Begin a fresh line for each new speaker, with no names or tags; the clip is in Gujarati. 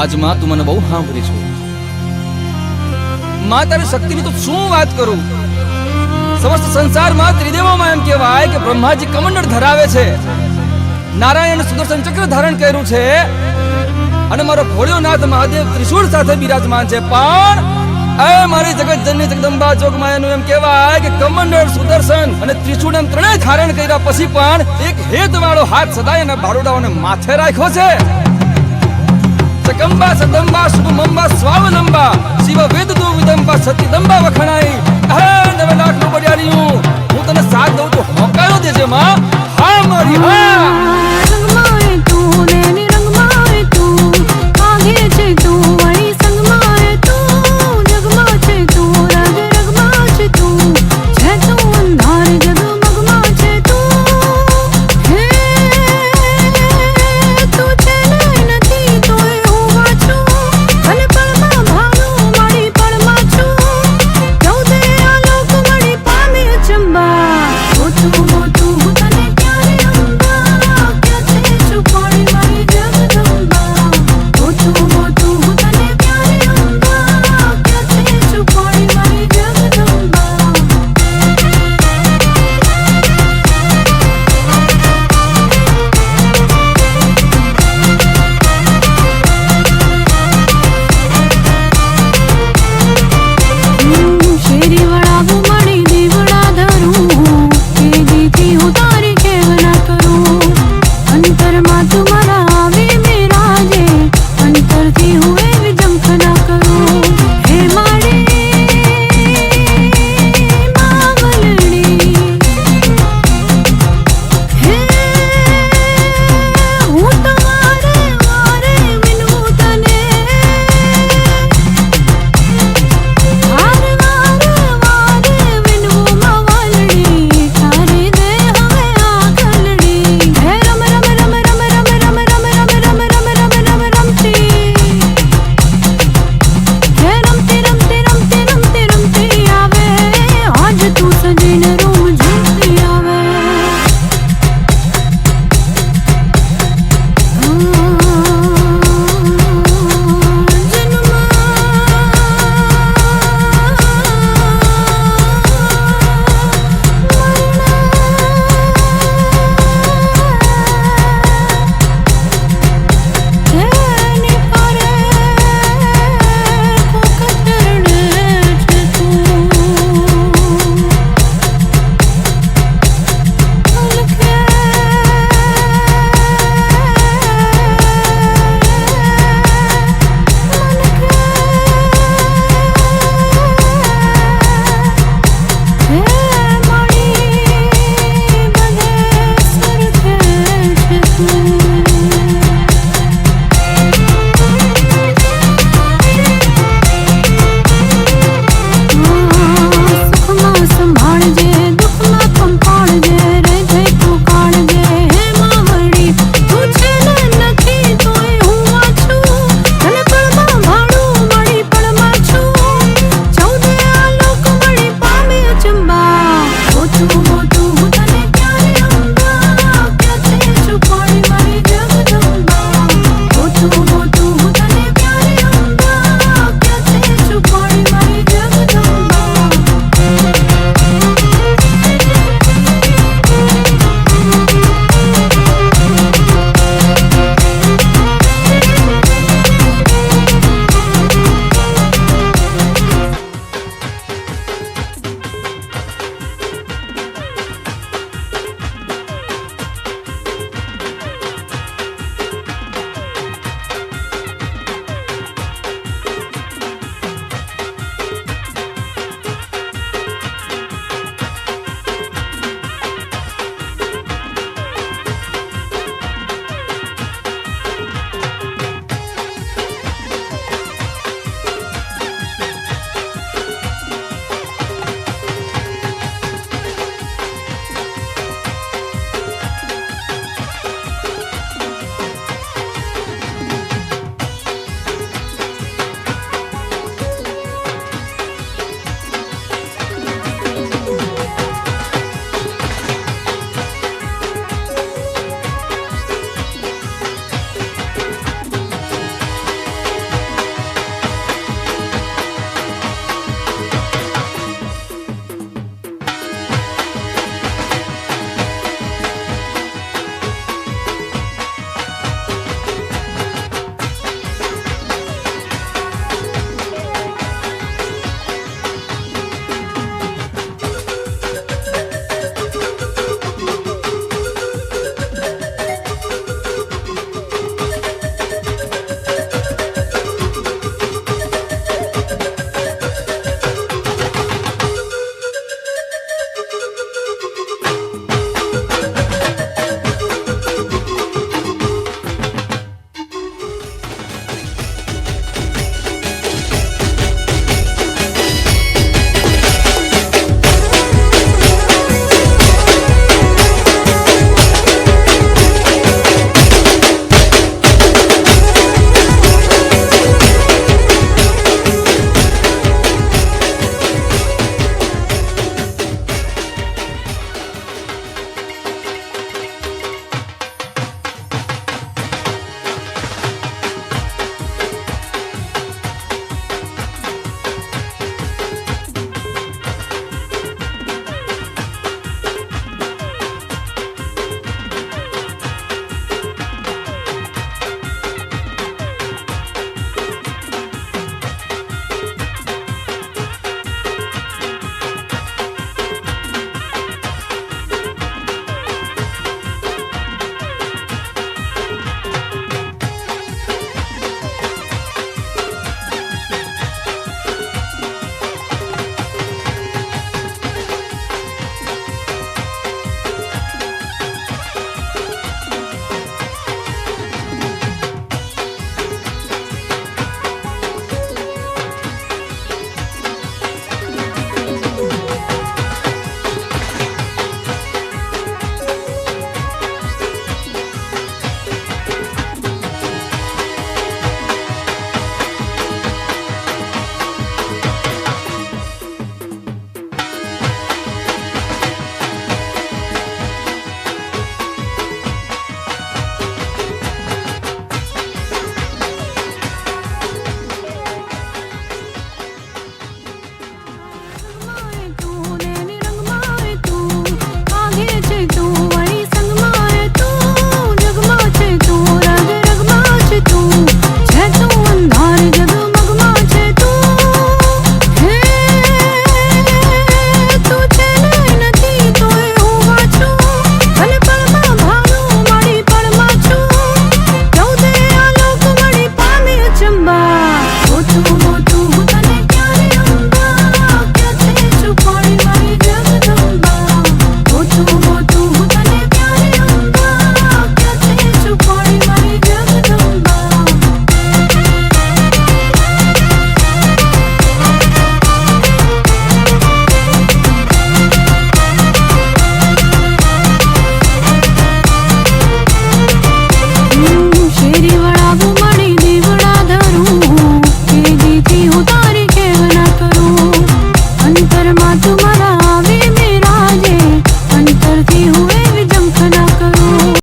આજ માં તું મને બહુ સાંભળી છું માં, તારી શક્તિની તો શું વાત કરું। સમસ્ત સંસારમાં ત્રિદેવોમાં એમ કહેવાય કે બ્રહ્માજી કમંડળ ધરાવે છે, નારાયણ સુદર્શન ચક્ર ધારણ કર્યું છે અને મારો ભોળિયોનાથ મહાદેવ ત્રિશૂળ સાથે બિરાજમાન છે। પણ એ મારી જગત જનની જગદંબા જોગમાયાનું એમ કહેવાય કે કમંડળ સુદર્શન અને ત્રિશૂળ એમ ત્રણેય ધારણ કર્યા પછી પણ એક હેત વાળો હાથ સદાય એના બારોડાઓને માથે રાખ્યો છે। ચકંબા સદંબા શુભમંબા સ્વાવલંબા શિવ વેદ દો વિદંબા સતીદંબા વખણાઈ। હે 9 લાખ નો બડિયારી હું તને સાથ દઉં તો હોકારો દેજે માં, હા મારી હા।